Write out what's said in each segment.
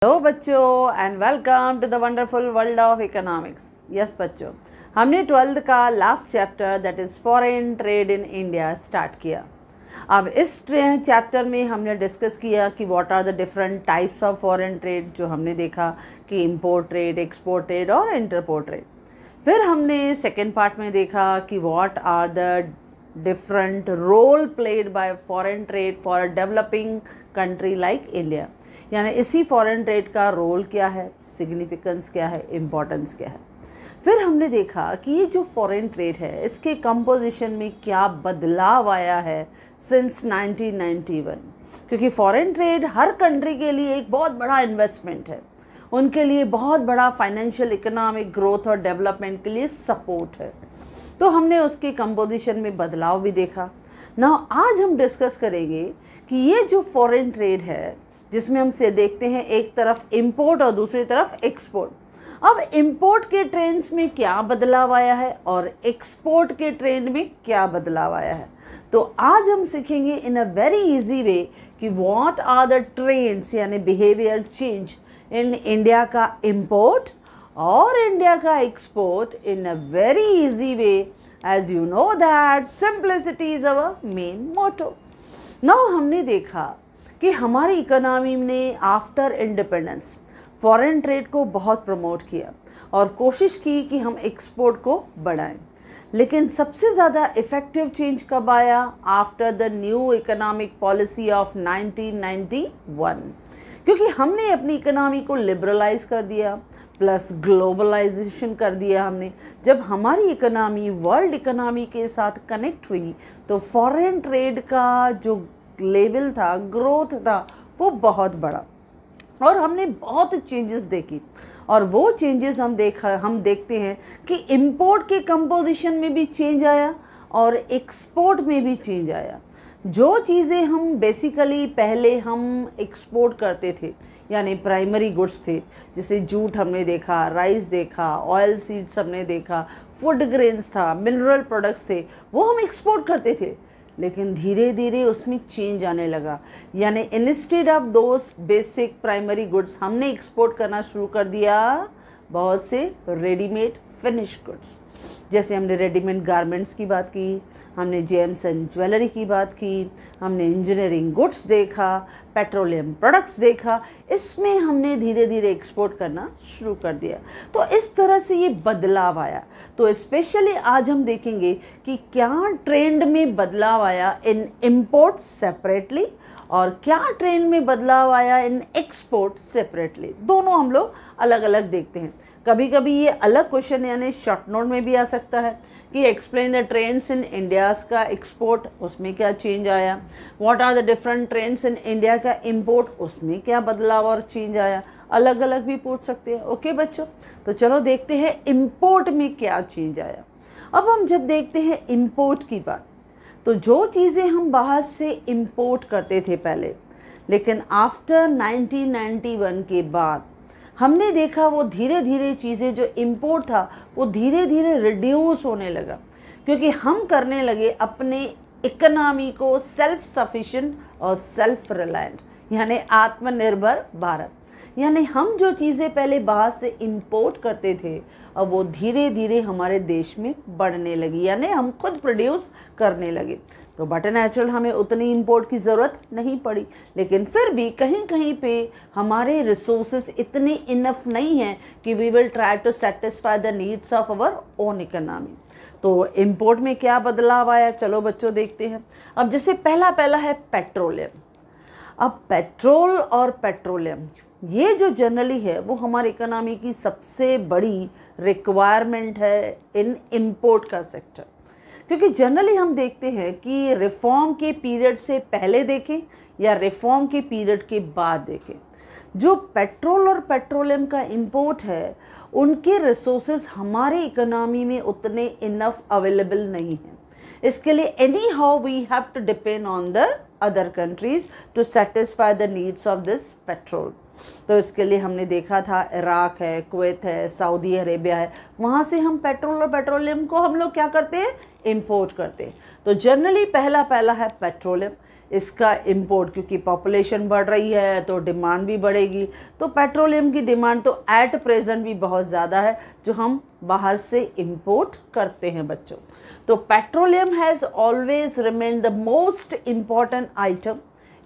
Hello बच्चों and welcome to the wonderful world of economics. Yes बच्चों, हमने 12th का last chapter that is foreign trade in India start किया। अब इस चैप्टर में हमने डिस्कस किया कि what are the different types of foreign trade, जो हमने देखा कि इंपोर्ट ट्रेड, एक्सपोर्ट ट्रेड और इंटरपोर्ट ट्रेड। फिर हमने सेकेंड पार्ट में देखा कि what are the different role played by foreign trade for a developing country like India। यानी इसी फॉरेन ट्रेड का रोल क्या है, सिग्निफिकेंस क्या है, इम्पोर्टेंस क्या है। फिर हमने देखा कि ये जो फॉरेन ट्रेड है इसके कंपोजिशन में क्या बदलाव आया है सिंस 1991, क्योंकि फॉरेन ट्रेड हर कंट्री के लिए एक बहुत बड़ा इन्वेस्टमेंट है, उनके लिए बहुत बड़ा फाइनेंशियल इकोनॉमिक ग्रोथ और डेवलपमेंट के लिए सपोर्ट है। तो हमने उसके कंपोजिशन में बदलाव भी देखा। नाउ आज हम डिस्कस करेंगे कि ये जो फॉरेन ट्रेड है जिसमें हम से देखते हैं एक तरफ इंपोर्ट और दूसरी तरफ एक्सपोर्ट। अब इंपोर्ट के ट्रेंड्स में क्या बदलाव आया है और एक्सपोर्ट के ट्रेंड में क्या बदलाव आया है। तो आज हम सीखेंगे इन अ वेरी इजी वे कि व्हाट आर द ट्रेंड्स यानी बिहेवियर चेंज इन इंडिया का इंपोर्ट और इंडिया का export in a very easy way. As you know that simplicity is our main motto. Now हमने देखा कि हमारी इकोनॉमी ने आफ्टर इंडिपेंडेंस फॉरेन ट्रेड को बहुत प्रमोट किया और कोशिश की कि हम एक्सपोर्ट को बढ़ाएं, लेकिन सबसे ज़्यादा इफ़ेक्टिव चेंज कब आया? After the new economic policy of 1991, क्योंकि हमने अपनी इकोनॉमी को लिबरलाइज कर दिया प्लस ग्लोबलाइजेशन कर दिया हमने। जब हमारी इकोनॉमी वर्ल्ड इकोनॉमी के साथ कनेक्ट हुई तो फॉरेन ट्रेड का जो लेवल था, ग्रोथ था, वो बहुत बड़ा और हमने बहुत चेंजेस देखी। और वो चेंजेस हम देखते हैं कि इंपोर्ट के कंपोजिशन में भी चेंज आया और एक्सपोर्ट में भी चेंज आया। जो चीज़ें हम बेसिकली पहले हम एक्सपोर्ट करते थे यानी प्राइमरी गुड्स थे, जैसे जूट हमने देखा, राइस देखा, ऑयल सीड्स हमने देखा, फूड ग्रेन्स था, मिनरल प्रोडक्ट्स थे, वो हम एक्सपोर्ट करते थे। लेकिन धीरे धीरे उसमें चेंज आने लगा, यानी instead of those basic primary goods हमने एक्सपोर्ट करना शुरू कर दिया बहुत से रेडीमेड फिनिश गुड्स। जैसे हमने रेडीमेड गारमेंट्स की बात की, हमने जेम्स एंड ज्वेलरी की बात की, हमने इंजीनियरिंग गुड्स देखा, पेट्रोलियम प्रोडक्ट्स देखा। इसमें हमने धीरे धीरे एक्सपोर्ट करना शुरू कर दिया। तो इस तरह से ये बदलाव आया। तो स्पेशली आज हम देखेंगे कि क्या ट्रेंड में बदलाव आया इन इंपोर्ट सेपरेटली और क्या ट्रेंड में बदलाव आया इन एक्सपोर्ट सेपरेटली। दोनों हम लोग अलग अलग देखते हैं। कभी कभी ये अलग क्वेश्चन यानी शॉर्ट नोट में भी आ सकता है कि explain the trends in India's का एक्सपोर्ट, उसमें क्या चेंज आया। What are the different trends in India का इंपोर्ट, उसमें क्या बदलाव और चेंज आया। अलग अलग भी पूछ सकते हैं। ओके बच्चों, तो चलो देखते हैं इंपोर्ट में क्या चेंज आया। अब हम जब देखते हैं इंपोर्ट की बात, तो जो चीज़ें हम बाहर से इंपोर्ट करते थे पहले, लेकिन आफ्टर 1991 के बाद हमने देखा वो धीरे धीरे चीज़ें जो इंपोर्ट था वो धीरे धीरे रिड्यूस होने लगा, क्योंकि हम करने लगे अपने इकोनॉमी को सेल्फ सफिशिएंट और सेल्फ रिलायंट यानी आत्मनिर्भर भारत। यानी हम जो चीज़ें पहले बाहर से इंपोर्ट करते थे अब वो धीरे धीरे हमारे देश में बढ़ने लगी, यानी हम खुद प्रोड्यूस करने लगे। तो बट नेचुरल हमें उतनी इंपोर्ट की ज़रूरत नहीं पड़ी, लेकिन फिर भी कहीं कहीं पे हमारे रिसोर्सेज इतने इनफ नहीं हैं कि we will try to satisfy the needs of our own economy. तो इंपोर्ट में क्या बदलाव आया, चलो बच्चों देखते हैं। अब जैसे पहला है पेट्रोलियम। अब पेट्रोल और पेट्रोलियम ये जो जनरली है वो हमारी इकोनॉमी की सबसे बड़ी रिक्वायरमेंट है इन इंपोर्ट का सेक्टर, क्योंकि जनरली हम देखते हैं कि रिफॉर्म के पीरियड से पहले देखें या रिफॉर्म के पीरियड के बाद देखें, जो पेट्रोल और पेट्रोलियम का इंपोर्ट है उनके रिसोर्सेज हमारे इकोनॉमी में उतने इनफ अवेलेबल नहीं हैं। इसके लिए anyhow we have to depend on the other countries to satisfy the needs of this petrol. तो इसके लिए हमने देखा था इराक है, कुवैत है, सऊदी अरेबिया है, वहाँ से हम पेट्रोल और पेट्रोलियम को हम लोग क्या करते हैं, इंपोर्ट करते हैं। तो जनरली पहला है पेट्रोलियम। इसका इंपोर्ट, क्योंकि पॉपुलेशन बढ़ रही है तो डिमांड भी बढ़ेगी, तो पेट्रोलियम की डिमांड तो एट प्रेजेंट भी बहुत ज़्यादा है जो हम बाहर से इंपोर्ट करते हैं बच्चों। तो petroleum has always remain the most important item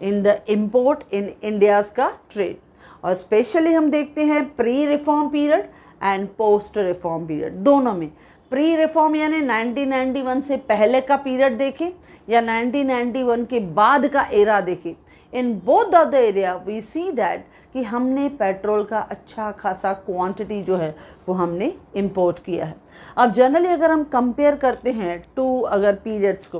in the import in India's का ट्रेड। और स्पेशली हम देखते हैं pre reform period and post reform period, दोनों में। प्री रिफॉर्म यानी 1991 से पहले का पीरियड देखें या 1991 के बाद का एरा देखें, in both the area we see that कि हमने पेट्रोल का अच्छा खासा क्वांटिटी जो है वो हमने इंपोर्ट किया है। अब जनरली अगर हम कंपेयर करते हैं टू अगर पीरियड्स को,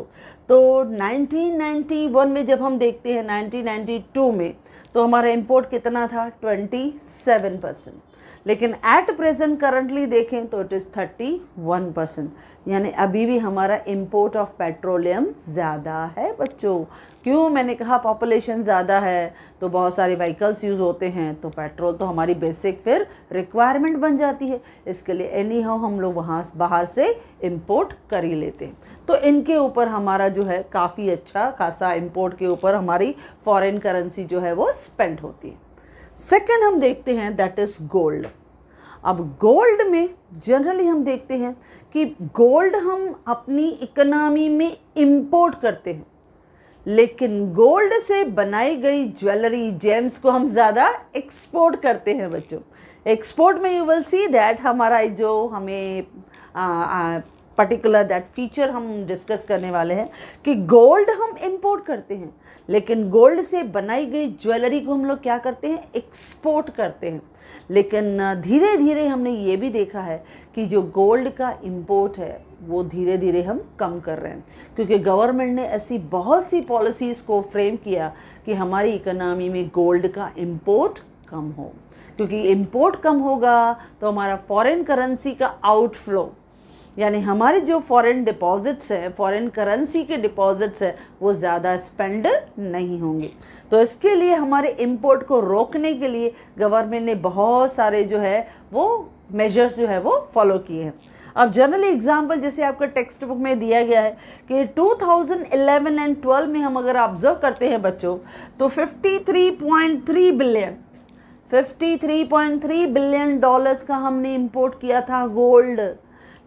तो 1991 में जब हम देखते हैं 1992 में, तो हमारा इंपोर्ट कितना था 27%, लेकिन एट प्रेजेंट करंटली देखें तो इट इज़ 31%, यानी अभी भी हमारा इंपोर्ट ऑफ पेट्रोलियम ज़्यादा है बच्चों। क्यों? मैंने कहा पॉपुलेशन ज़्यादा है तो बहुत सारे व्हीकल्स यूज़ होते हैं, तो पेट्रोल तो हमारी बेसिक फिर रिक्वायरमेंट बन जाती है, इसके लिए एनी हाउ हम लोग वहाँ बाहर से इंपोर्ट कर ही लेते हैं। तो इनके ऊपर हमारा जो है काफ़ी अच्छा खासा इंपोर्ट के ऊपर हमारी फॉरेन करेंसी जो है वो स्पेंड होती है। सेकेंड हम देखते हैं दैट इज़ गोल्ड। अब गोल्ड में जनरली हम देखते हैं कि गोल्ड हम अपनी इकोनॉमी में इंपोर्ट करते हैं, लेकिन गोल्ड से बनाई गई ज्वेलरी जेम्स को हम ज़्यादा एक्सपोर्ट करते हैं बच्चों। एक्सपोर्ट में यू विल सी दैट हमारा जो हमें पर्टिकुलर दैट फीचर हम डिस्कस करने वाले हैं कि गोल्ड हम इंपोर्ट करते हैं, लेकिन गोल्ड से बनाई गई ज्वेलरी को हम लोग क्या करते हैं, एक्सपोर्ट करते हैं। लेकिन धीरे धीरे हमने ये भी देखा है कि जो गोल्ड का इंपोर्ट है वो धीरे धीरे हम कम कर रहे हैं, क्योंकि गवर्नमेंट ने ऐसी बहुत सी पॉलिसीज़ को फ्रेम किया कि हमारी इकोनॉमी में गोल्ड का इंपोर्ट कम हो, क्योंकि इंपोर्ट कम होगा तो हमारा फॉरेन करेंसी का आउटफ्लो, यानी हमारे जो फॉरेन डिपॉजिट्स हैं, फॉरेन करेंसी के डिपॉजिट्स हैं, वो ज़्यादा स्पेंड नहीं होंगे। तो इसके लिए हमारे इंपोर्ट को रोकने के लिए गवर्नमेंट ने बहुत सारे जो है वो मेजर्स जो है वो फॉलो किए हैं। अब जनरली एग्जांपल जैसे आपका टेक्स्ट बुक में दिया गया है कि 2011 एंड 12 में हम अगर ऑब्जर्व करते हैं बच्चों, तो 53.3 बिलियन डॉलर्स का हमने इंपोर्ट किया था गोल्ड।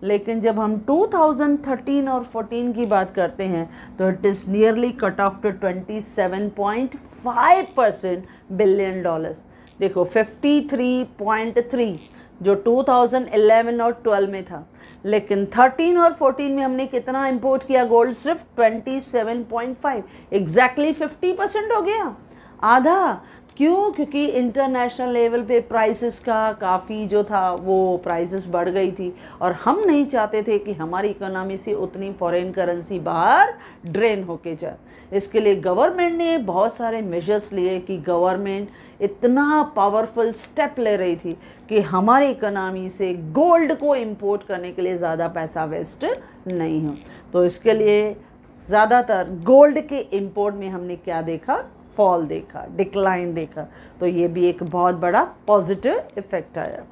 लेकिन जब हम 2013 और 14 की बात करते हैं तो it is nearly cut off to 27.5% billion dollars. देखो 53.3 जो 2011 और 12 में था, लेकिन 13 और 14 में हमने कितना इंपोर्ट किया गोल्ड, सिर्फ 27.5, एग्जैक्टली 50% हो गया, आधा। क्यों? क्योंकि इंटरनेशनल लेवल पे प्राइसेस का काफ़ी जो था वो प्राइसेस बढ़ गई थी, और हम नहीं चाहते थे कि हमारी इकोनॉमी से उतनी फॉरेन करेंसी बाहर ड्रेन होके जाए। इसके लिए गवर्नमेंट ने बहुत सारे मेजर्स लिए कि गवर्नमेंट इतना पावरफुल स्टेप ले रही थी कि हमारी इकोनॉमी से गोल्ड को इंपोर्ट करने के लिए ज़्यादा पैसा वेस्ट नहीं हो। तो इसके लिए ज़्यादातर गोल्ड के इंपोर्ट में हमने क्या देखा, फॉल देखा, डिक्लाइन देखा। तो ये भी एक बहुत बड़ा पॉजिटिव इफेक्ट आया।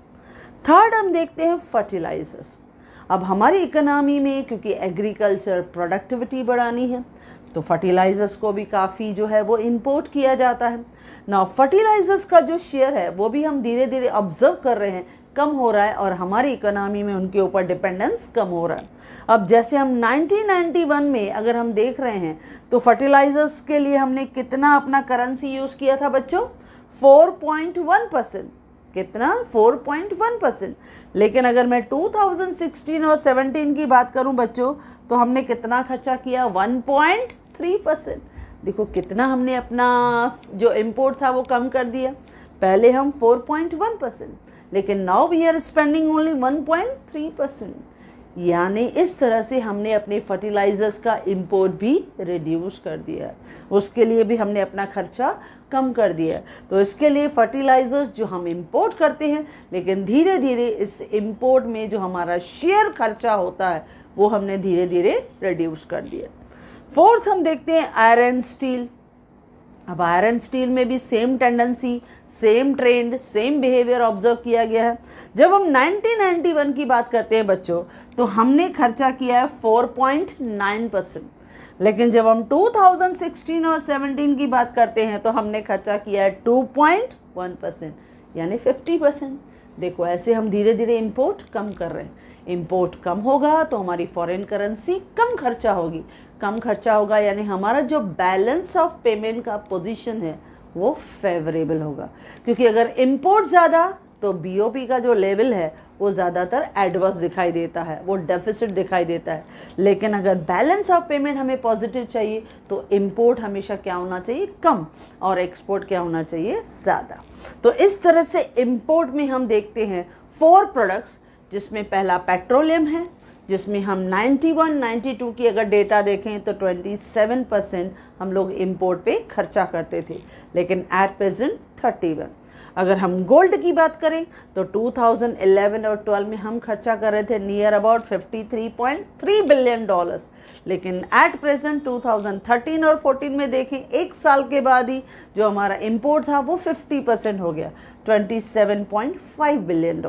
थर्ड हम देखते हैं फर्टिलाइजर्स। अब हमारी इकोनॉमी में क्योंकि एग्रीकल्चर प्रोडक्टिविटी बढ़ानी है तो फर्टिलाइजर्स को भी काफ़ी जो है वो इंपोर्ट किया जाता है ना। फर्टिलाइजर्स का जो शेयर है वो भी हम धीरे धीरे ऑब्जर्व कर रहे हैं कम हो रहा है, और हमारी इकोनॉमी में उनके ऊपर डिपेंडेंस कम हो रहा है। अब जैसे हम 1991 में अगर हम देख रहे हैं तो फर्टिलाइजर्स के लिए हमने कितना अपना करेंसी यूज़ किया था बच्चों, 4.1%। कितना? 4.1%। लेकिन अगर मैं 2016 और 17 की बात करूं बच्चों तो हमने कितना खर्चा किया, 1.3%। देखो कितना हमने अपना जो इंपोर्ट था वो कम कर दिया। पहले हम 4.1%, लेकिन now we are spending only 1.3%। यानी इस तरह से हमने अपने फर्टिलाइज़र्स का इंपोर्ट भी रिड्यूस कर दिया है, उसके लिए भी हमने अपना खर्चा कम कर दिया है। तो इसके लिए फर्टिलाइज़र्स जो हम इंपोर्ट करते हैं, लेकिन धीरे धीरे इस इंपोर्ट में जो हमारा शेयर खर्चा होता है वो हमने धीरे धीरे रिड्यूस कर दिया। फोर्थ हम देखते हैं आयरन स्टील। अब आयरन स्टील में भी same tendency, same trend, same behaviour observe किया गया है। जब हम 1991 की बात करते हैं बच्चों तो हमने खर्चा किया है 4.9%, लेकिन जब हम 2016 और 17 की बात करते हैं तो हमने खर्चा किया है 2.1%, यानी 50%। देखो ऐसे हम धीरे धीरे इंपोर्ट कम कर रहे हैं। इंपोर्ट कम होगा तो हमारी फॉरेन करेंसी कम खर्चा होगी, कम खर्चा होगा यानी हमारा जो बैलेंस ऑफ पेमेंट का पोजीशन है वो फेवरेबल होगा, क्योंकि अगर इंपोर्ट ज़्यादा तो बीओपी का जो लेवल है वो ज़्यादातर एडवर्स दिखाई देता है, वो डेफिसिट दिखाई देता है। लेकिन अगर बैलेंस ऑफ पेमेंट हमें पॉजिटिव चाहिए तो इंपोर्ट हमेशा क्या होना चाहिए, कम, और एक्सपोर्ट क्या होना चाहिए, ज़्यादा। तो इस तरह से इंपोर्ट में हम देखते हैं 4 प्रोडक्ट्स, जिसमें पहला पेट्रोलियम है, जिसमें हम 91-92 की अगर डेटा देखें तो 27% हम लोग इंपोर्ट पे खर्चा करते थे, लेकिन एट प्रेजेंट 31। अगर हम गोल्ड की बात करें तो 2011 और 12 में हम खर्चा कर रहे थे नियर अबाउट $53.3 बिलियन, लेकिन एट प्रेजेंट 2013 और 14 में देखें, एक साल के बाद ही जो हमारा इंपोर्ट था वो 50% हो गया, $27.5 बिलियन।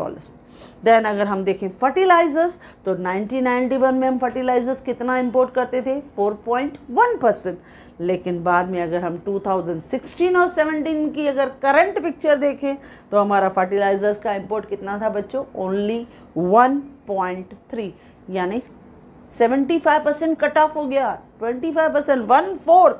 देन अगर हम देखें फर्टिलाइजर्स तो 1991 में हम फर्टिलाइजर्स कितना इंपोर्ट करते थे, 4.1%, लेकिन बाद में अगर हम 2016 और 17 की अगर करंट पिक्चर देखें तो हमारा फर्टिलाइजर्स का इंपोर्ट कितना था बच्चों, ओनली 1.3, यानी 75% कट ऑफ हो गया, 25%, 1/4,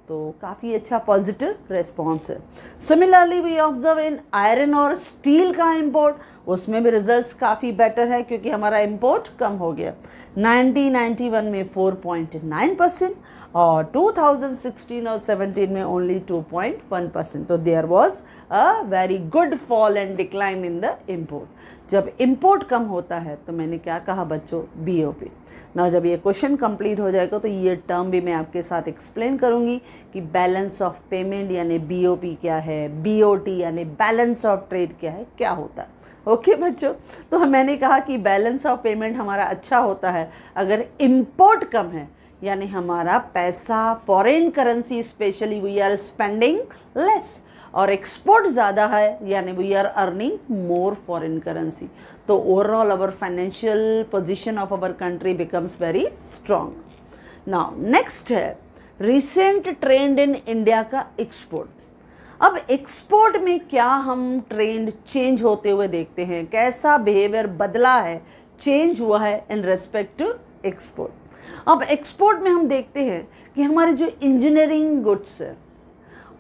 तो काफ़ी अच्छा पॉजिटिव रेस्पॉन्स है। Similarly we observe in iron और स्टील का इंपोर्ट, उसमें भी रिजल्ट्स काफ़ी बेटर है क्योंकि हमारा इंपोर्ट कम हो गया, 1991 में 4.9% और 2016 और 17 में ओनली 2.1%। तो there was a very good fall and decline in the import. जब इंपोर्ट कम होता है तो मैंने क्या कहा बच्चों, बीओपी। ना जब ये क्वेश्चन कंप्लीट हो जाएगा तो ये टर्म भी मैं आपके साथ एक्सप्लेन करूँगी कि बैलेंस ऑफ पेमेंट यानी बीओपी क्या है, बीओटी यानी बैलेंस ऑफ ट्रेड क्या है, क्या होता है। ओके बच्चों, तो मैंने कहा कि बैलेंस ऑफ पेमेंट हमारा अच्छा होता है अगर इंपोर्ट कम है, यानी हमारा पैसा foreign currency specially we are spending less, और एक्सपोर्ट ज़्यादा है यानी we are earning more foreign currency. तो overall our financial position of our country becomes very strong. Now next है रिसेंट ट्रेंड इन इंडिया का एक्सपोर्ट। अब export में क्या हम ट्रेंड चेंज होते हुए देखते हैं, कैसा बिहेवियर बदला है, चेंज हुआ है इन रेस्पेक्ट टू एक्सपोर्ट। अब एक्सपोर्ट में हम देखते हैं कि हमारे जो इंजीनियरिंग गुड्स है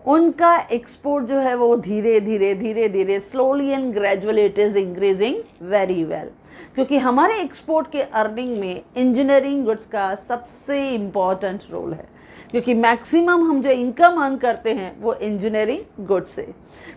उनका एक्सपोर्ट जो है वो धीरे धीरे slowly and gradually it is increasing very well, क्योंकि हमारे एक्सपोर्ट के अर्निंग में इंजीनियरिंग गुड्स का सबसे इम्पॉर्टेंट रोल है, क्योंकि मैक्सिमम हम जो इनकम अर्न करते हैं वो इंजीनियरिंग गुड्स से।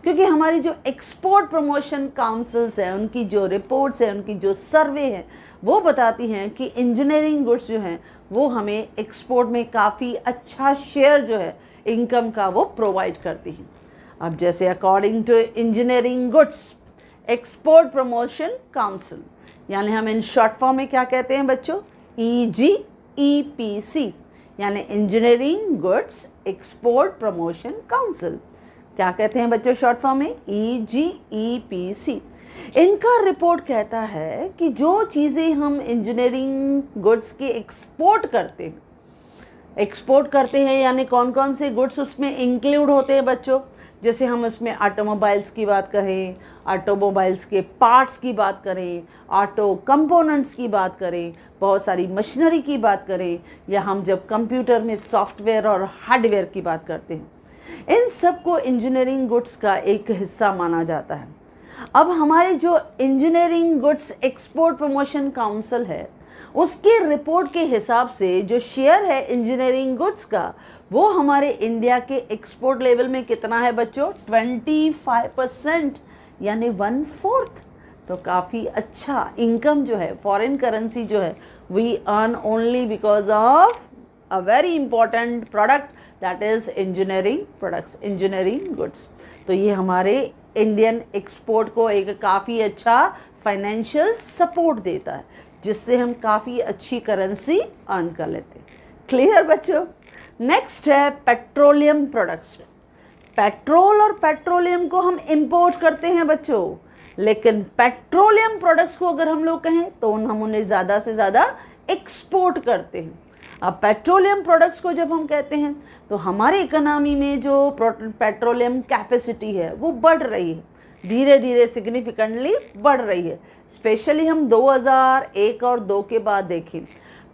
क्योंकि हमारी जो एक्सपोर्ट प्रमोशन काउंसिल्स हैं उनकी जो रिपोर्ट्स हैं, उनकी जो सर्वे है वो बताती हैं कि इंजीनियरिंग गुड्स जो हैं वो हमें एक्सपोर्ट में काफ़ी अच्छा शेयर जो है इनकम का वो प्रोवाइड करती हैं। अब जैसे according to engineering goods export promotion council, यानी हम इन शॉर्ट फॉर्म में क्या कहते हैं बच्चों, EGEPC, यानी engineering goods export promotion council. क्या कहते हैं बच्चों शॉर्ट फॉर्म में, EGEPC। इनका रिपोर्ट कहता है कि जो चीज़ें हम इंजीनियरिंग गुड्स के एक्सपोर्ट करते हैं यानी कौन कौन से गुड्स उसमें इंक्लूड होते हैं बच्चों, जैसे हम उसमें ऑटोमोबाइल्स की बात करें, ऑटोमोबाइल्स के पार्ट्स की बात करें, ऑटो कंपोनेंट्स की बात करें, बहुत सारी मशीनरी की बात करें, या हम जब कंप्यूटर में सॉफ्टवेयर और हार्डवेयर की बात करते हैं, इन सब को इंजीनियरिंग गुड्स का एक हिस्सा माना जाता है। अब हमारे जो engineering goods export promotion council है उसके रिपोर्ट के हिसाब से जो शेयर है इंजीनियरिंग गुड्स का वो हमारे इंडिया के एक्सपोर्ट लेवल में कितना है बच्चों, 25%, यानी 1/4। तो काफ़ी अच्छा इनकम जो है, फॉरेन करेंसी जो है we earn only because of a very important product that is engineering products, engineering goods. तो ये हमारे इंडियन एक्सपोर्ट को एक काफ़ी अच्छा फाइनेंशियल सपोर्ट देता है, जिससे हम काफ़ी अच्छी करेंसी अर्न कर लेते हैं। क्लियर बच्चों। नेक्स्ट है पेट्रोलियम प्रोडक्ट्स। पेट्रोल और पेट्रोलियम को हम इंपोर्ट करते हैं बच्चों, लेकिन पेट्रोलियम प्रोडक्ट्स को अगर हम लोग कहें तो हम उन्हें ज़्यादा से ज़्यादा एक्सपोर्ट करते हैं। अब पेट्रोलियम प्रोडक्ट्स को जब हम कहते हैं तो हमारी इकोनॉमी में जो पेट्रोलियम कैपेसिटी है वो बढ़ रही है, धीरे धीरे सिग्निफिकेंटली बढ़ रही है। स्पेशली हम 2001 और 2 के बाद देखें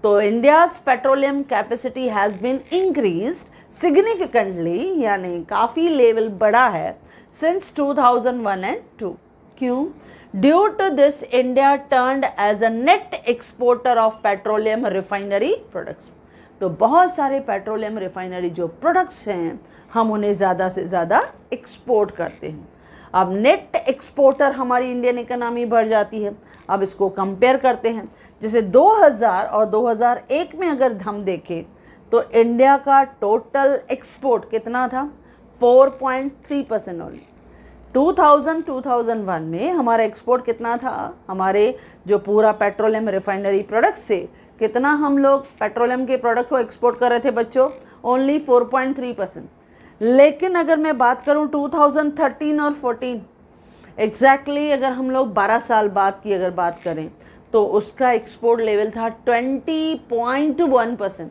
तो India's petroleum capacity has been increased significantly, यानी काफ़ी लेवल बढ़ा है सिंस 2001 एंड 2। क्यों? Due to this India turned as a net exporter of petroleum refinery products. तो बहुत सारे पेट्रोलियम रिफाइनरी जो प्रोडक्ट्स हैं हम उन्हें ज़्यादा से ज़्यादा एक्सपोर्ट करते हैं। अब नेट एक्सपोर्टर हमारी इंडियन इकोनॉमी बढ़ जाती है। अब इसको कंपेयर करते हैं, जैसे 2000 और 2001 में अगर हम देखें तो इंडिया का टोटल एक्सपोर्ट कितना था? 4.3% ओनली। 2001 में हमारा एक्सपोर्ट कितना था? हमारे जो पूरा पेट्रोलियम रिफाइनरी प्रोडक्ट्स से कितना हम लोग पेट्रोलियम के प्रोडक्ट को एक्सपोर्ट कर रहे थे बच्चों? ओनली 4.3%। लेकिन अगर मैं बात करूं 2013 और 14 एग्जैक्टली अगर हम लोग 12 साल बाद की अगर बात करें तो उसका एक्सपोर्ट लेवल था 20.1%,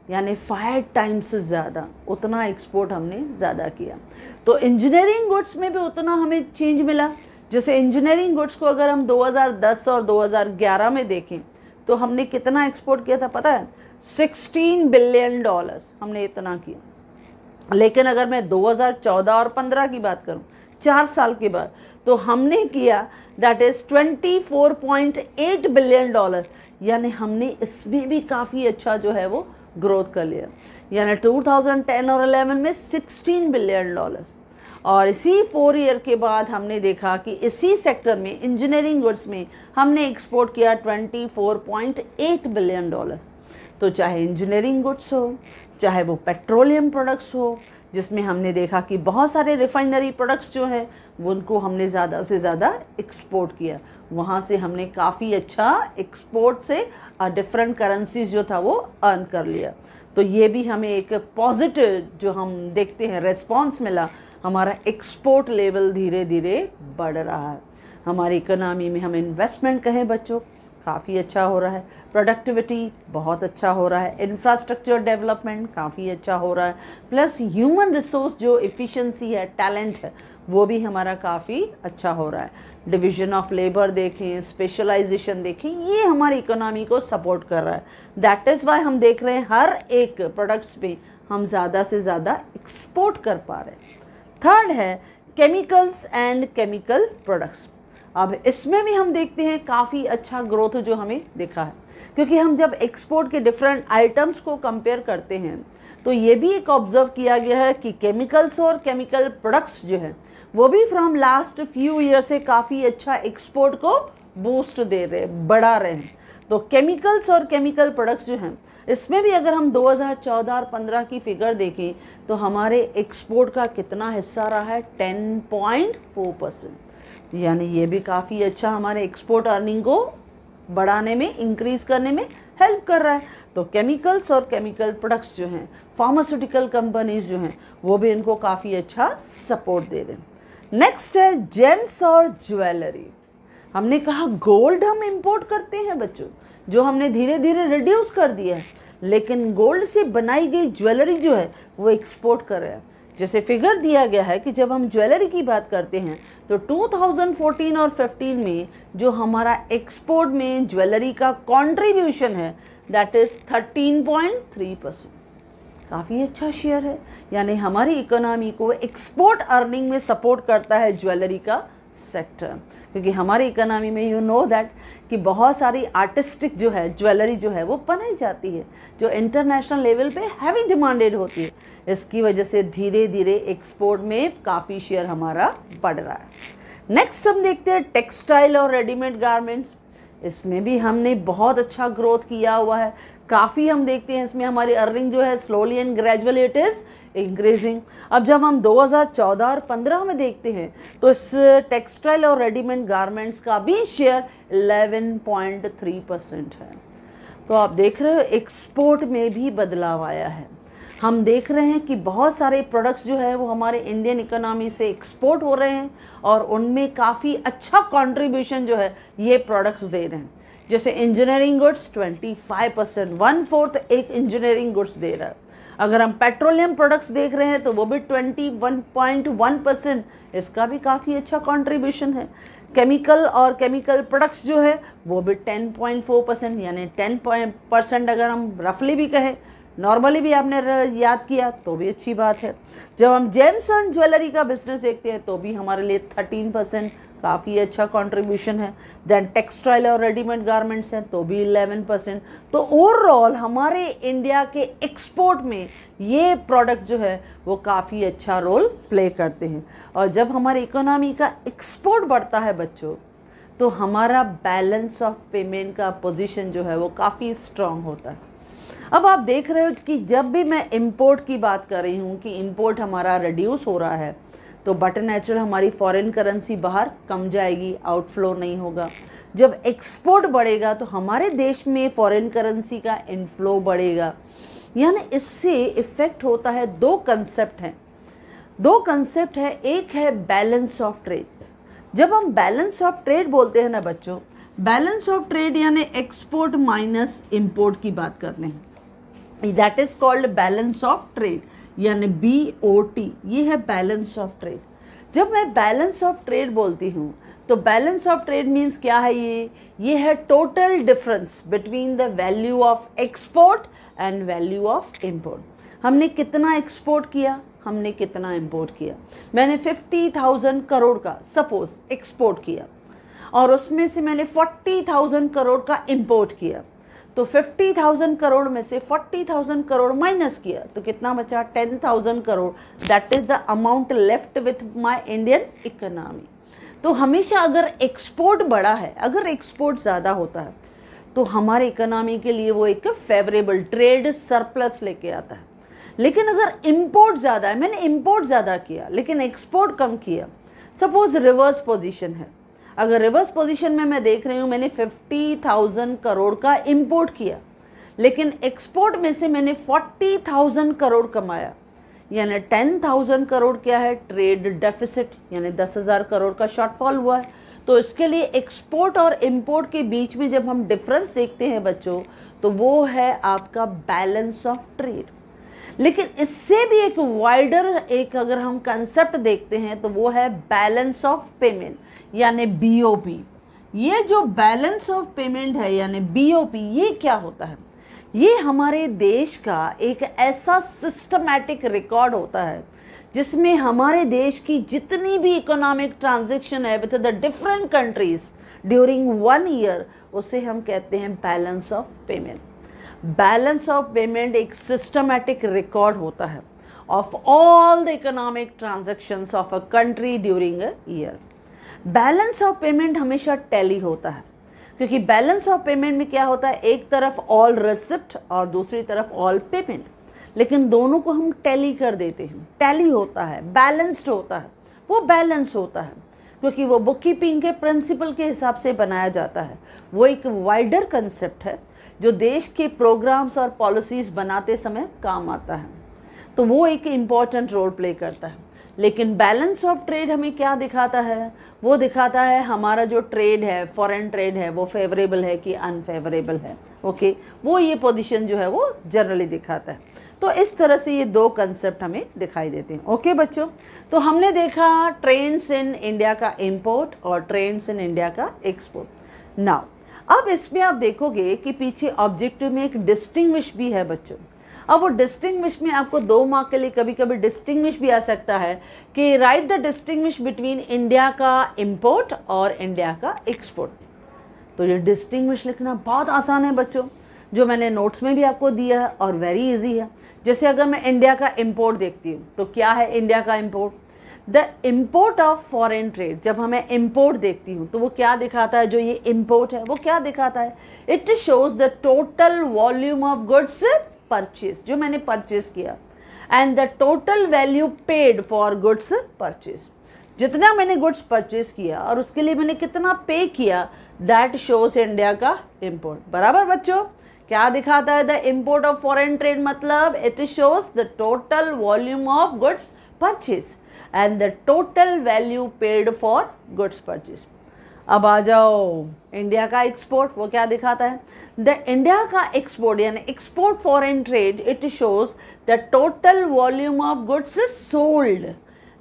यानी 5 टाइम्स ज़्यादा, उतना एक्सपोर्ट हमने ज़्यादा किया। तो इंजीनियरिंग गुड्स में भी उतना हमें चेंज मिला। जैसे इंजीनियरिंग गुड्स को अगर हम 2010 और 2011 में देखें तो हमने कितना एक्सपोर्ट किया था पता है? $16 बिलियन हमने इतना किया। लेकिन अगर मैं 2014 और 15 की बात करूं, 4 साल के बाद, तो हमने किया दैट इज़ $24.8 बिलियन, यानी हमने इसमें भी काफ़ी अच्छा जो है वो ग्रोथ कर लिया। यानी 2010 और 11 में $16 बिलियन, और इसी 4 ईयर के बाद हमने देखा कि इसी सेक्टर में इंजीनियरिंग गुड्स में हमने एक्सपोर्ट किया $24.8 बिलियन। तो चाहे इंजीनियरिंग गुड्स हो, चाहे वो पेट्रोलियम प्रोडक्ट्स हो, जिसमें हमने देखा कि बहुत सारे रिफाइनरी प्रोडक्ट्स जो हैं वो उनको हमने ज़्यादा से ज़्यादा एक्सपोर्ट किया। वहाँ से हमने काफ़ी अच्छा एक्सपोर्ट से डिफरेंट करेंसीज जो था वो अर्न कर लिया। तो ये भी हमें एक पॉजिटिव जो हम देखते हैं रेस्पॉन्स मिला, हमारा एक्सपोर्ट लेवल धीरे धीरे बढ़ रहा है। हमारी इकोनॉमी में हम इन्वेस्टमेंट कहें बच्चों, काफ़ी अच्छा हो रहा है, प्रोडक्टिविटी बहुत अच्छा हो रहा है, इंफ्रास्ट्रक्चर डेवलपमेंट काफ़ी अच्छा हो रहा है, प्लस ह्यूमन रिसोर्स जो एफिशिएंसी है, टैलेंट है, वो भी हमारा काफ़ी अच्छा हो रहा है। डिवीज़न ऑफ लेबर देखें, स्पेशलाइजेशन देखें, ये हमारी इकोनॉमी को सपोर्ट कर रहा है। दैट इज़ वाई हम देख रहे हैं हर एक प्रोडक्ट्स पे हम ज़्यादा से ज़्यादा एक्सपोर्ट कर पा रहे हैं। थर्ड है केमिकल्स एंड केमिकल प्रोडक्ट्स। अब इसमें भी हम देखते हैं काफ़ी अच्छा ग्रोथ जो हमें दिखा है, क्योंकि हम जब एक्सपोर्ट के डिफरेंट आइटम्स को कंपेयर करते हैं तो ये भी एक ऑब्जर्व किया गया है कि केमिकल्स और केमिकल प्रोडक्ट्स जो है वो भी फ्रॉम लास्ट फ्यू ईयर से काफ़ी अच्छा एक्सपोर्ट को बूस्ट दे रहे हैं, बढ़ा रहे हैं। तो केमिकल्स और केमिकल प्रोडक्ट्स जो हैं इसमें भी अगर हम 2014 और 15 की फिगर देखें तो हमारे एक्सपोर्ट का कितना हिस्सा रहा है? 10.4%, यानी ये भी काफ़ी अच्छा हमारे एक्सपोर्ट अर्निंग को बढ़ाने में, इंक्रीज़ करने में हेल्प कर रहा है। तो केमिकल्स और केमिकल प्रोडक्ट्स जो हैं, फार्मास्यूटिकल कंपनीज जो हैं वो भी इनको काफ़ी अच्छा सपोर्ट दे रहे हैं। नेक्स्ट है जेम्स और ज्वेलरी। हमने कहा गोल्ड हम इंपोर्ट करते हैं बच्चों, जो हमने धीरे धीरे रिड्यूस कर दिया है, लेकिन गोल्ड से बनाई गई ज्वेलरी जो है वो एक्सपोर्ट कर रहा है। जैसे फिगर दिया गया है कि जब हम ज्वेलरी की बात करते हैं तो 2014 और 15 में जो हमारा एक्सपोर्ट में ज्वेलरी का कंट्रीब्यूशन है दैट इज़ 13.3%, काफ़ी अच्छा शेयर है। यानी हमारी इकोनॉमी को एक्सपोर्ट अर्निंग में सपोर्ट करता है ज्वेलरी का सेक्टर, क्योंकि हमारी इकोनॉमी में यू नो दैट कि बहुत सारी आर्टिस्टिक जो है ज्वेलरी जो है वो बनाई जाती है, जो इंटरनेशनल लेवल पे हैवी डिमांडेड होती है। इसकी वजह से धीरे धीरे एक्सपोर्ट में काफ़ी शेयर हमारा बढ़ रहा है। नेक्स्ट हम देखते हैं टेक्सटाइल और रेडीमेड गारमेंट्स। इसमें भी हमने बहुत अच्छा ग्रोथ किया हुआ है, काफ़ी हम देखते हैं इसमें हमारी अर्निंग जो है slowly and gradually it is increasing. अब जब हम 2014 और 15 में देखते हैं तो इस टेक्सटाइल और रेडीमेड गारमेंट्स का भी शेयर 11.3% है। तो आप देख रहे हो एक्सपोर्ट में भी बदलाव आया है। हम देख रहे हैं कि बहुत सारे प्रोडक्ट्स जो है वो हमारे इंडियन इकोनॉमी से एक्सपोर्ट हो रहे हैं और उनमें काफ़ी अच्छा कंट्रीब्यूशन जो है ये प्रोडक्ट्स दे रहे हैं। जैसे इंजीनियरिंग गुड्स 25%, 1/4 एक इंजीनियरिंग गुड्स दे रहा है। अगर हम पेट्रोलियम प्रोडक्ट्स देख रहे हैं तो वो भी 21.1%, इसका भी काफ़ी अच्छा कंट्रीब्यूशन है। केमिकल और केमिकल प्रोडक्ट्स जो है वो भी 10.4%, यानी 10% अगर हम रफली भी कहें, नॉर्मली भी आपने याद किया तो भी अच्छी बात है। जब हम जेम्स एंड ज्वेलरी का बिजनेस देखते हैं तो भी हमारे लिए 13% काफ़ी अच्छा कंट्रीब्यूशन है। देन टेक्सटाइल और रेडीमेड गारमेंट्स हैं तो भी 11%। तो ओवरऑल हमारे इंडिया के एक्सपोर्ट में ये प्रोडक्ट जो है वो काफ़ी अच्छा रोल प्ले करते हैं। और जब हमारी इकोनॉमी का एक्सपोर्ट बढ़ता है बच्चों, तो हमारा बैलेंस ऑफ पेमेंट का पोजीशन जो है वो काफ़ी स्ट्रांग होता है। अब आप देख रहे हो कि जब भी मैं इंपोर्ट की बात कर रही हूँ कि इंपोर्ट हमारा रिड्यूस हो रहा है, तो बट नेचुरल हमारी फॉरेन करेंसी बाहर कम जाएगी, आउटफ्लो नहीं होगा। जब एक्सपोर्ट बढ़ेगा तो हमारे देश में फॉरेन करेंसी का इनफ्लो बढ़ेगा। यानी इससे इफ़ेक्ट होता है, दो कंसेप्ट है। एक है बैलेंस ऑफ ट्रेड। जब हम बैलेंस ऑफ ट्रेड बोलते हैं ना बच्चों, बैलेंस ऑफ ट्रेड यानी एक्सपोर्ट माइनस इंपोर्ट की बात करते हैं, that is called balance of trade, यानी BOT, ये है बैलेंस ऑफ ट्रेड। जब मैं बैलेंस ऑफ ट्रेड बोलती हूँ तो बैलेंस ऑफ ट्रेड मीन्स क्या है, ये है total difference between the value of export and value of import. हमने कितना एक्सपोर्ट किया, हमने कितना इंपोर्ट किया। मैंने 50,000 करोड़ का सपोज एक्सपोर्ट किया और उसमें से मैंने 40,000 करोड़ का इंपोर्ट किया, तो 50,000 करोड़ में से 40,000 करोड़ माइनस किया तो कितना बचा, 10,000 crore. That is the amount left with my Indian economy. तो हमेशा अगर एक्सपोर्ट बड़ा है, अगर एक्सपोर्ट ज़्यादा होता है तो हमारे इकोनॉमी के लिए वो एक फेवरेबल ट्रेड सरप्लस लेके आता है। लेकिन अगर इंपोर्ट ज़्यादा है, मैंने इंपोर्ट ज़्यादा किया लेकिन एक्सपोर्ट कम किया, सपोज रिवर्स पोजीशन है, अगर रिवर्स पोजीशन में मैं देख रही हूँ मैंने 50,000 करोड़ का इंपोर्ट किया लेकिन एक्सपोर्ट में से मैंने 40,000 करोड़ कमाया, यानी 10,000 करोड़ क्या है, ट्रेड डेफिसिट, यानी 10,000 करोड़ का शॉर्टफॉल हुआ है। तो इसके लिए एक्सपोर्ट और इंपोर्ट के बीच में जब हम डिफरेंस देखते हैं बच्चों, तो वो है आपका बैलेंस ऑफ ट्रेड। लेकिन इससे भी एक वाइडर एक अगर हम कंसेप्ट देखते हैं तो वो है बैलेंस ऑफ पेमेंट, यानी BOP। ये जो बैलेंस ऑफ पेमेंट है यानी BOP, ये क्या होता है, ये हमारे देश का एक ऐसा सिस्टमैटिक रिकॉर्ड होता है जिसमें हमारे देश की जितनी भी इकोनॉमिक ट्रांजैक्शन है with the different countries during 1 year, उसे हम कहते हैं balance of payment. Balance of payment एक सिस्टमैटिक रिकॉर्ड होता है of all the economic transactions of a country during a year. Balance of payment हमेशा टैली होता है, क्योंकि बैलेंस ऑफ पेमेंट में क्या होता है, एक तरफ ऑल रिसिप्ट और दूसरी तरफ ऑल पेमेंट, लेकिन दोनों को हम टैली कर देते हैं। टैली होता है, बैलेंस्ड होता है, वो बैलेंस होता है क्योंकि वो बुक कीपिंग के प्रिंसिपल के हिसाब से बनाया जाता है। वो एक वाइडर कंसेप्ट है जो देश के प्रोग्राम्स और पॉलिसीज़ बनाते समय काम आता है, तो वो एक इम्पॉर्टेंट रोल प्ले करता है। लेकिन बैलेंस ऑफ ट्रेड हमें क्या दिखाता है, वो दिखाता है हमारा जो ट्रेड है, फॉरेन ट्रेड है, वो फेवरेबल है कि अनफेवरेबल है। ओके, वो ये पोजीशन जो है वो जनरली दिखाता है। तो इस तरह से ये दो कंसेप्ट हमें दिखाई देते हैं। ओके बच्चों, तो हमने देखा ट्रेंड्स इन इंडिया का इंपोर्ट और ट्रेंड्स इन इंडिया का एक्सपोर्ट। नाउ अब इसमें आप देखोगे कि पीछे ऑब्जेक्टिव में एक डिस्टिंग्विश भी है बच्चों। अब वो डिस्टिंग्विश में आपको 2 मार्क के लिए कभी कभी डिस्टिंग्विश भी आ सकता है कि right the distinguish between India का इंपोर्ट और इंडिया का एक्सपोर्ट। तो ये डिस्टिंग्विश लिखना बहुत आसान है बच्चों, जो मैंने नोट्स में भी आपको दिया है और वेरी इजी है। जैसे अगर मैं इंडिया का इंपोर्ट देखती हूँ तो क्या है इंडिया का import, the import of foreign trade. जब हमें इम्पोर्ट देखती हूँ तो वो क्या दिखाता है, जो ये इम्पोर्ट है वो क्या दिखाता है, it shows the total volume of goods purchase, जो मैंने परचेज किया, and the total value paid for goods purchase, जितना मैंने गुड्स परचेज किया और उसके लिए मैंने कितना पे किया, दैट शोज इंडिया का इंपोर्ट। बराबर बच्चों, क्या दिखाता है the import of foreign trade, मतलब it shows the total volume of goods purchase and the total value paid for goods purchase. अब आ जाओ इंडिया का एक्सपोर्ट, वो क्या दिखाता है? द इंडिया का एक्सपोर्ट यानी export foreign trade, it shows the total volume of goods sold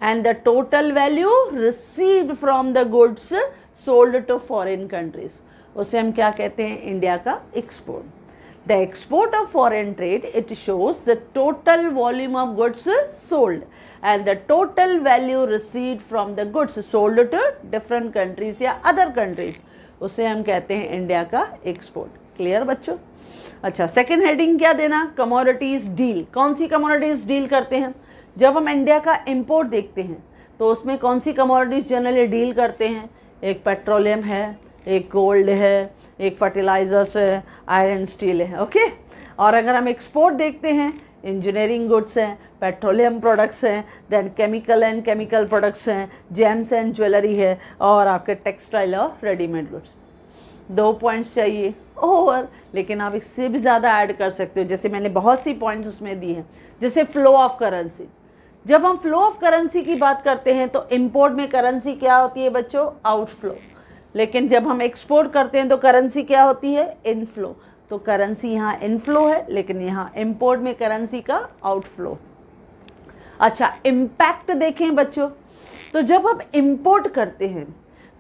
and the total value received from the goods sold to foreign countries. उसे हम क्या कहते हैं? इंडिया का export. The export of foreign trade, it shows the total volume of goods sold and the total value received from the goods sold to different countries या other countries, उसे हम कहते हैं इंडिया का एक्सपोर्ट। क्लियर बच्चों? अच्छा, second heading क्या देना? Commodities deal. कौन सी कमोडिटीज डील करते हैं? जब हम इंडिया का इंपोर्ट देखते हैं तो उसमें कौन सी कमोडिटीज जनरली डील करते हैं? एक पेट्रोलियम है, एक गोल्ड है, एक फर्टिलाइजर्स है, आयरन स्टील है। ओके। और अगर हम एक्सपोर्ट देखते हैं, इंजीनियरिंग गुड्स हैं, पेट्रोलियम प्रोडक्ट्स हैं, then chemical and chemical products हैं, जेम्स एंड ज्वेलरी है, और आपके टेक्सटाइल और रेडीमेड गुड्स। 2 पॉइंट्स चाहिए ओवर, लेकिन आप इससे भी ज़्यादा ऐड कर सकते हो। जैसे मैंने बहुत सी पॉइंट्स उसमें दी हैं, जैसे फ्लो ऑफ करेंसी। जब हम फ्लो ऑफ करेंसी की बात करते हैं तो इंपोर्ट में करेंसी क्या होती है बच्चों? आउटफ्लो। लेकिन जब हम एक्सपोर्ट करते हैं तो करेंसी क्या होती है? इनफ्लो। तो करेंसी यहाँ इनफ्लो है, लेकिन यहाँ इंपोर्ट में करेंसी का आउटफ्लो। अच्छा, इम्पैक्ट देखें बच्चों, तो जब हम इंपोर्ट करते हैं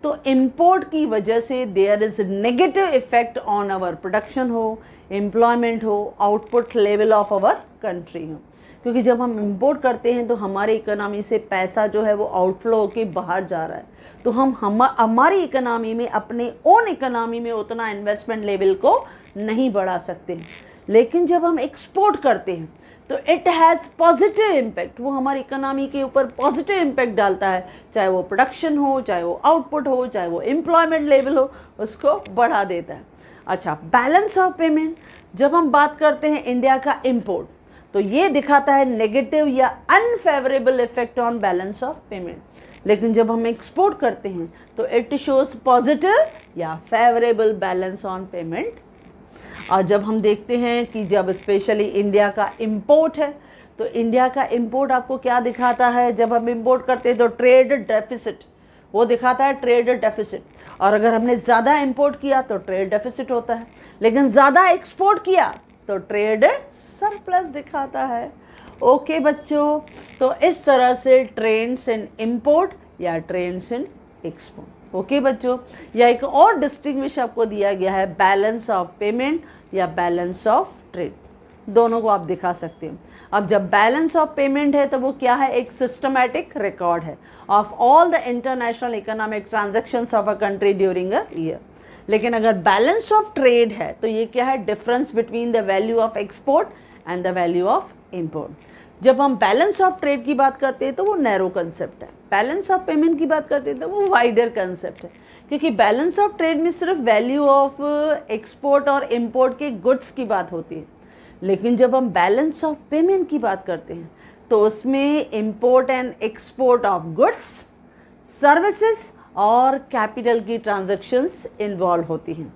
तो इंपोर्ट की वजह से there is negative effect on our production हो, एम्प्लॉयमेंट हो, output level of our country हो। क्योंकि जब हम इंपोर्ट करते हैं तो हमारे इकोनॉमी से पैसा जो है वो आउटफ्लो होके बाहर जा रहा है, तो हम हमारी इकोनॉमी में, अपने ओन इकोनॉमी में उतना इन्वेस्टमेंट लेवल को नहीं बढ़ा सकते। लेकिन जब हम एक्सपोर्ट करते हैं तो इट हैज़ पॉजिटिव इम्पैक्ट, वो हमारी इकोनॉमी के ऊपर पॉजिटिव इम्पैक्ट डालता है, चाहे वो प्रोडक्शन हो, चाहे वो आउटपुट हो, चाहे वो एम्प्लॉयमेंट लेवल हो, उसको बढ़ा देता है। अच्छा, बैलेंस ऑफ पेमेंट, जब हम बात करते हैं इंडिया का इम्पोर्ट तो ये दिखाता है नेगेटिव या unfavourable effect on balance of payment. लेकिन जब हम एक्सपोर्ट करते हैं तो इट शोज पॉजिटिव या फेवरेबल बैलेंस ऑन पेमेंट। और जब हम देखते हैं कि जब स्पेशली इंडिया का इंपोर्ट है तो इंडिया का इंपोर्ट आपको क्या दिखाता है? जब हम इंपोर्ट करते हैं तो ट्रेड डेफिसिट, वो दिखाता है ट्रेड डेफिसिट। और अगर हमने ज़्यादा इंपोर्ट किया तो ट्रेड डेफिसिट होता है, लेकिन ज़्यादा एक्सपोर्ट किया तो ट्रेड सरप्लस दिखाता है। ओके बच्चों, तो इस तरह से ट्रेंड्स इन इंपोर्ट या ट्रेंड्स इन एक्सपोर्ट। ओके बच्चों, या एक और डिस्टिंग्विश आपको दिया गया है, बैलेंस ऑफ पेमेंट या बैलेंस ऑफ ट्रेड, दोनों को आप दिखा सकते हो। अब जब बैलेंस ऑफ पेमेंट है तो वो क्या है? एक सिस्टमैटिक रिकॉर्ड है of all the international economic transactions of a country during a year. लेकिन अगर बैलेंस ऑफ ट्रेड है तो ये क्या है? Difference between the value of export and the value of import. जब हम बैलेंस ऑफ ट्रेड की बात करते हैं तो वो नैरो कंसेप्ट है, बैलेंस ऑफ पेमेंट की बात करते हैं तो वो वाइडर कंसेप्ट है। क्योंकि बैलेंस ऑफ ट्रेड में सिर्फ वैल्यू ऑफ एक्सपोर्ट और इंपोर्ट के गुड्स की बात होती है, लेकिन जब हम बैलेंस ऑफ पेमेंट की बात करते हैं तो उसमें import and export of goods, services और कैपिटल की ट्रांजैक्शंस इन्वॉल्व होती हैं।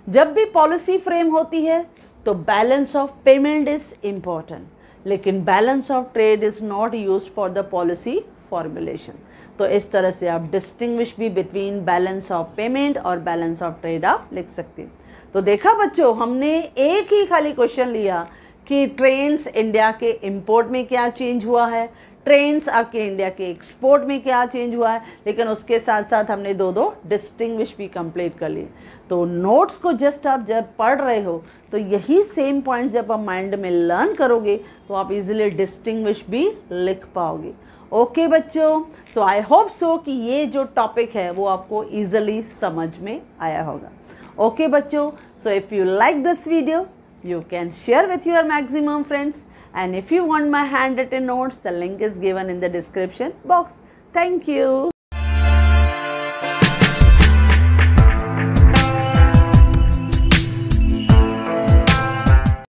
जब भी पॉलिसी फ्रेम होती है तो balance of payment is important, लेकिन balance of trade is not used for the policy formulation. तो इस तरह से आप डिस्टिंग्विश भी बिटवीन बैलेंस ऑफ पेमेंट और बैलेंस ऑफ ट्रेड आप लिख सकते हैं। तो देखा बच्चों, हमने एक ही खाली क्वेश्चन लिया कि ट्रेंड्स इंडिया के इंपोर्ट में क्या चेंज हुआ है, ट्रेंड्स आपके इंडिया के एक्सपोर्ट में क्या चेंज हुआ है, लेकिन उसके साथ साथ हमने दो डिस्टिंग्विश भी कंप्लीट कर लिए। तो नोट्स को जस्ट आप जब पढ़ रहे हो तो यही सेम पॉइंट्स जब आप माइंड में लर्न करोगे तो आप इजीली डिस्टिंग्विश भी लिख पाओगे। ओके बच्चों, सो आई होप सो कि ये जो टॉपिक है वो आपको ईजिली समझ में आया होगा। ओके बच्चों, so if you like this video you can share with your maximum friends, and if you want my handwritten notes, the link is given in the description box. Thank you.